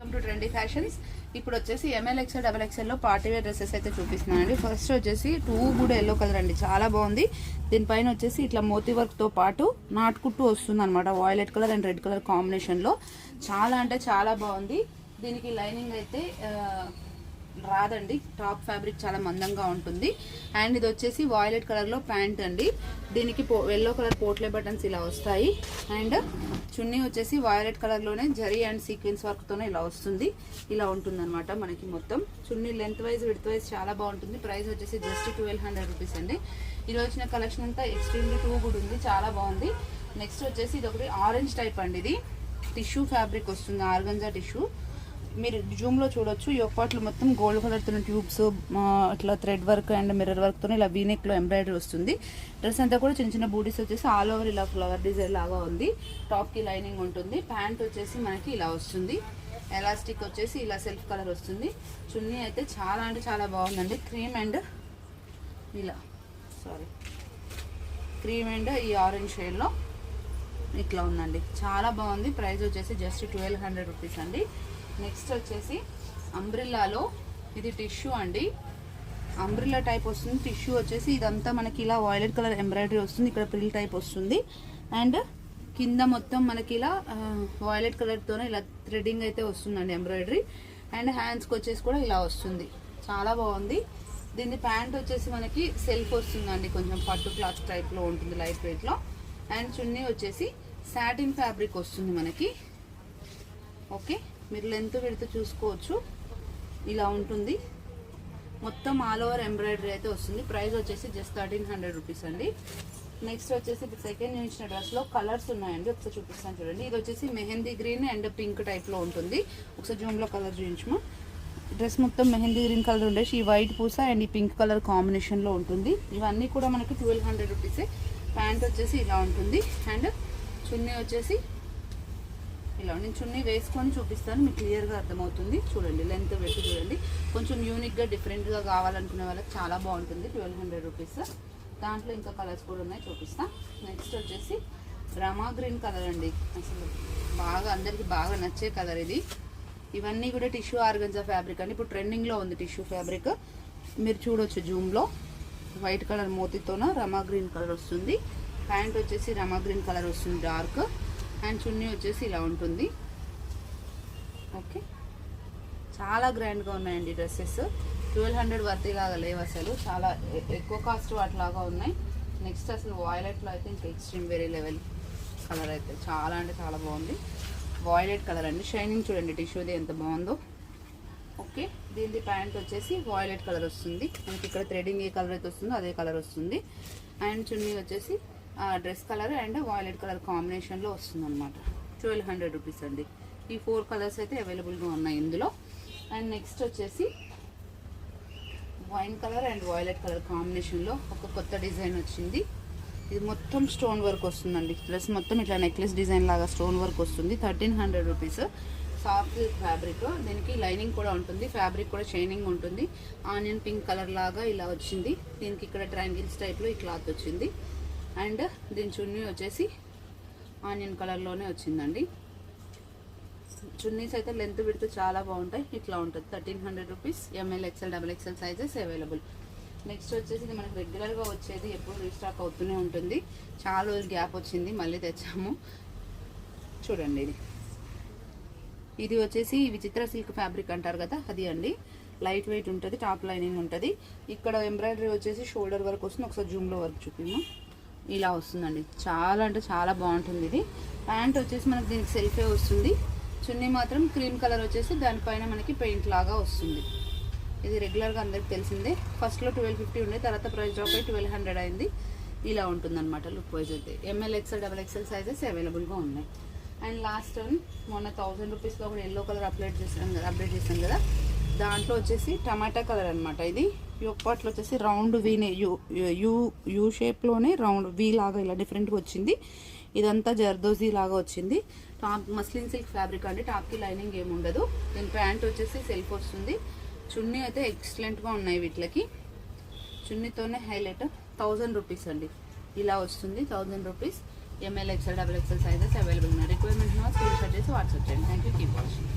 Welcome to trendy fashions. ఇప్పుడు వచ్చేసి M L XL double ఎక్స్ఎల్లో పార్టీ వేర్ డ్రెస్సెస్ అయితే చూపిస్తున్నాను అండి. ఫస్ట్ వచ్చేసి కూడా ఎల్లో కలర్ అండి, చాలా బాగుంది. దీనిపైన వచ్చేసి ఇట్లా మోతీ వర్క్తో పాటు నాటుకుట్టు వస్తుంది అనమాట, violet colour and red colour కాంబినేషన్లో. చాలా అంటే చాలా బాగుంది. దీనికి లైనింగ్ అయితే రాదండి, టాప్ ఫ్యాబ్రిక్ చాలా మందంగా ఉంటుంది. అండ్ ఇది వచ్చేసి వాయిలెట్ కలర్లో ప్యాంట్ అండి. దీనికి ఎల్లో కలర్ పోట్లే బటన్స్ ఇలా వస్తాయి. అండ్ చున్నీ వచ్చేసి వాయిలెట్ కలర్లోనే జరీ అండ్ సీక్వెన్స్ వర్క్తోనే ఇలా వస్తుంది. ఇలా ఉంటుంది అనమాట మనకి మొత్తం. చున్నీ లెంత్ వైజ్ విడ్త్ వైజ్ చాలా బాగుంటుంది. ప్రైస్ వచ్చేసి జస్ట్ 1200 రూపీస్ అండి. ఈరోజు వచ్చిన కలెక్షన్ అంతా ఎక్స్ట్రీమ్లీ కూడా ఉంది, చాలా బాగుంది. నెక్స్ట్ వచ్చేసి ఇది ఒకటి ఆరెంజ్ టైప్ అండి. ఇది టిష్యూ ఫ్యాబ్రిక్ వస్తుంది, ఆర్గంజా టిష్యూ. మీరు జూమ్లో చూడొచ్చు, ఈ ఒక్కట్లు మొత్తం గోల్డ్ కలర్తో ట్యూబ్స్, ఇట్లా థ్రెడ్ వర్క్ అండ్ మిర్రర్ వర్క్తో ఇలా వీనెక్లో ఎంబ్రాయిడరీ వస్తుంది. డ్రెస్ అంతా కూడా చిన్న చిన్న బూటీస్ వచ్చేసి ఆల్ ఓవర్ ఇలా ఫ్లవర్ డిజైన్ లాగా ఉంది. టాప్కి లైనింగ్ ఉంటుంది. ప్యాంట్ వచ్చేసి మనకి ఇలా వస్తుంది. ఎలాస్టిక్ వచ్చేసి ఇలా సెల్ఫ్ కలర్ వస్తుంది. చున్నీ అయితే చాలా అంటే చాలా బాగుందండి. క్రీమ్ అండ్ ఈ ఆరెంజ్ షేడ్లో ఇట్లా ఉందండి, చాలా బాగుంది. ప్రైస్ వచ్చేసి జస్ట్ 1200 రూపీస్ అండి. నెక్స్ట్ వచ్చేసి అంబ్రిల్లాలో ఇది టిష్యూ అండి, అంబ్రిల్లా టైప్ వస్తుంది. టిష్యూ వచ్చేసి ఇదంతా మనకి ఇలా వాయిలెట్ కలర్ ఎంబ్రాయిడరీ వస్తుంది. ఇక్కడ ప్రిల్ టైప్ వస్తుంది. అండ్ కింద మొత్తం మనకి ఇలా వాయిలెట్ కలర్తోనే ఇలా థ్రెడ్డింగ్ అయితే వస్తుందండి ఎంబ్రాయిడరీ. అండ్ హ్యాండ్స్కి వచ్చేసి కూడా ఇలా వస్తుంది, చాలా బాగుంది. దీని ప్యాంట్ వచ్చేసి మనకి సెల్ఫ్ వస్తుందండి, కొంచెం పట్టు క్లాత్ టైప్లో ఉంటుంది, లైట్ వెయిట్లో. అండ్ చున్నీ వచ్చేసి సాటిన్ ఫ్యాబ్రిక్ వస్తుంది మనకి. ఓకే, మీరు లెంత్ విడ్త్ చూసుకోవచ్చు, ఇలా ఉంటుంది. మొత్తం ఆల్ ఓవర్ ఎంబ్రాయిడరీ అయితే వస్తుంది. ప్రైస్ వచ్చేసి జస్ట్ 1300 రూపీస్ అండి. నెక్స్ట్ వచ్చేసి ఇప్పుడు సెకండ్ ఇచ్చిన డ్రెస్లో కలర్స్ ఉన్నాయండి, ఒకసారి చూపిస్తాను చూడండి. ఇది వచ్చేసి మెహందీ గ్రీన్ అండ్ పింక్ టైప్లో ఉంటుంది. ఒకసారి జూమ్లో కలర్ చూపించము. డ్రెస్ మొత్తం మెహందీ గ్రీన్ కలర్ ఉండేసి ఈ వైట్ పూస అండ్ ఈ పింక్ కలర్ కాంబినేషన్లో ఉంటుంది. ఇవన్నీ కూడా మనకి 1200 రూపీసే. ప్యాంట్ వచ్చేసి ఇలా ఉంటుంది. అండ్ చున్నీ వచ్చేసి ఇలా నేను చున్నీ వేసుకొని చూపిస్తాను, మీకు క్లియర్గా అర్థమవుతుంది. చూడండి, లెంత్ పెట్టి చూడండి. కొంచెం యూనిక్గా డిఫరెంట్గా కావాలనుకునే వాళ్ళకి చాలా బాగుంటుంది. 1200 రూపీస్. దాంట్లో ఇంకా కలర్స్ కూడా ఉన్నాయి, చూపిస్తా. నెక్స్ట్ వచ్చేసి రమా గ్రీన్ కలర్ అండి, అసలు అందరికీ బాగా నచ్చే కలర్ ఇది. ఇవన్నీ కూడా టిష్యూ ఆర్గంజా ఫ్యాబ్రిక్ అండి, ఇప్పుడు ట్రెండింగ్లో ఉంది టిష్యూ ఫ్యాబ్రిక్. మీరు చూడొచ్చు జూమ్లో. వైట్ కలర్ మోతీతోన రమా గ్రీన్ కలర్ వస్తుంది. ప్యాంట్ వచ్చేసి రమా గ్రీన్ కలర్ వస్తుంది, డార్క్. అండ్ చున్నీ వచ్చేసి ఇలా ఉంటుంది. ఓకే, చాలా గ్రాండ్గా ఉన్నాయండి డ్రెస్సెస్. 1200 వర్తీలాగా లేవు అసలు, చాలా ఎక్కువ కాస్ట్ వాటిలాగా ఉన్నాయి. నెక్స్ట్ అసలు వాయిలెట్లో అయితే ఇంకా ఎక్స్ట్రీమ్ వేరే లెవెల్ కలర్ అయితే చాలా అంటే చాలా బాగుంది. వాయిలెట్ కలర్ అండి, షైనింగ్ చూడండి టిష్యూది ఎంత బాగుందో. ఓకే, దీని ప్యాంట్ వచ్చేసి వాయిలెట్ కలర్ వస్తుంది. మనకి ఇక్కడ థ్రెడింగ్ ఏ కలర్ అయితే వస్తుందో అదే కలర్ వస్తుంది. అండ్ చున్నీ వచ్చేసి dress colour and violet colour కాంబినేషన్లో వస్తుంది అనమాట. 1200 రూపీస్ అండి. ఈ 4 కలర్స్ అయితే అవైలబుల్గా ఉన్నాయి ఇందులో. అండ్ నెక్స్ట్ వచ్చేసి wine colour and violet colour కాంబినేషన్లో ఒక కొత్త డిజైన్ వచ్చింది. ఇది మొత్తం స్టోన్ వర్క్ వస్తుందండి. డ్రెస్ మొత్తం ఇట్లా నెక్లెస్ డిజైన్ లాగా స్టోన్ వర్క్ వస్తుంది. 1300 రూపీస్. సాఫ్ట్ ఫ్యాబ్రిక్, దీనికి లైనింగ్ కూడా ఉంటుంది. ఫ్యాబ్రిక్ కూడా షైనింగ్ ఉంటుంది. ఆనియన్ పింక్ కలర్ లాగా ఇలా వచ్చింది. దీనికి ఇక్కడ ట్రయాంగిల్స్ టైప్లో ఈ క్లాత్ వచ్చింది. అండ్ దీని చున్నీ వచ్చేసి ఆనియన్ కలర్లోనే వచ్చిందండి. చున్నీస్ అయితే లెంత్ విడ్త్ చాలా బాగుంటాయి. ఇట్లా ఉంటుంది. 1300 rupees. ML XL double XL sizes available. Next వచ్చేసి ఇది మనకు రెగ్యులర్గా వచ్చేది, ఎప్పుడు రీస్టాక్ అవుతూనే ఉంటుంది. చాలా రోజులు గ్యాప్ వచ్చింది, మళ్ళీ తెచ్చాము. చూడండి, ఇది వచ్చేసి విచిత్ర సిల్క్ ఫ్యాబ్రిక్ అంటారు కదా, అది అండి. లైట్ వెయిట్ ఉంటుంది, టాప్ లైనింగ్ ఉంటుంది. ఇక్కడ ఎంబ్రాయిడరీ వచ్చేసి షోల్డర్ వర్క్ వస్తుంది. ఒకసారి జూమ్లో వర్క్ చూపిము. ఇలా వస్తుందండి, చాలా అంటే చాలా బాగుంటుంది ఇది. ప్యాంట్ వచ్చేసి మనకి దీనికి సెల్ఫే వస్తుంది. చున్నీ మాత్రం క్రీమ్ కలర్ వచ్చేసి దానిపైన మనకి పెయింట్ లాగా వస్తుంది. ఇది రెగ్యులర్గా అందరికి తెలిసిందే. ఫస్ట్లో 1250 ఉండే, తర్వాత ప్రైస్ డ్రాప్ అయ్యి 1200 అయింది. ఇలా ఉంటుందన్నమాట లుక్ వైజ్ అయితే. ML XL double XL sizes అవైలబుల్గా ఉన్నాయి. అండ్ లాస్ట్ టైం మొన్న 1000 రూపీస్లో కూడా ఎల్లో కలర్ అప్డేట్ చేసాం కదా, దాంట్లో వచ్చేసి టమాటా కలర్ అనమాట. ఇది యొక్కట్లో వచ్చేసి రౌండ్ వీనే యూ షేప్లోనే రౌండ్ వీ లాగా ఇలా డిఫరెంట్గా వచ్చింది. ఇదంతా జర్దోజీ లాగా వచ్చింది. టాప్ మస్లిన్ సిల్క్ ఫ్యాబ్రిక్ అండి. టాప్కి లైనింగ్ ఏమి ఉండదు. దీని ప్యాంట్ వచ్చేసి సెల్ఫ్ వస్తుంది. చున్నీ అయితే ఎక్సలెంట్గా ఉన్నాయి వీటికి. చున్నీతోనే హైలైట్. 1000 రూపీస్ అండి, ఇలా వస్తుంది. 1000 rupees. ML XL double XL sizes available ఉన్నాయి. రిక్వైర్మెంట్ స్క్రీన్ షాట్ చేసి వాట్సాప్ చేయండి. Thank you. Keep watching.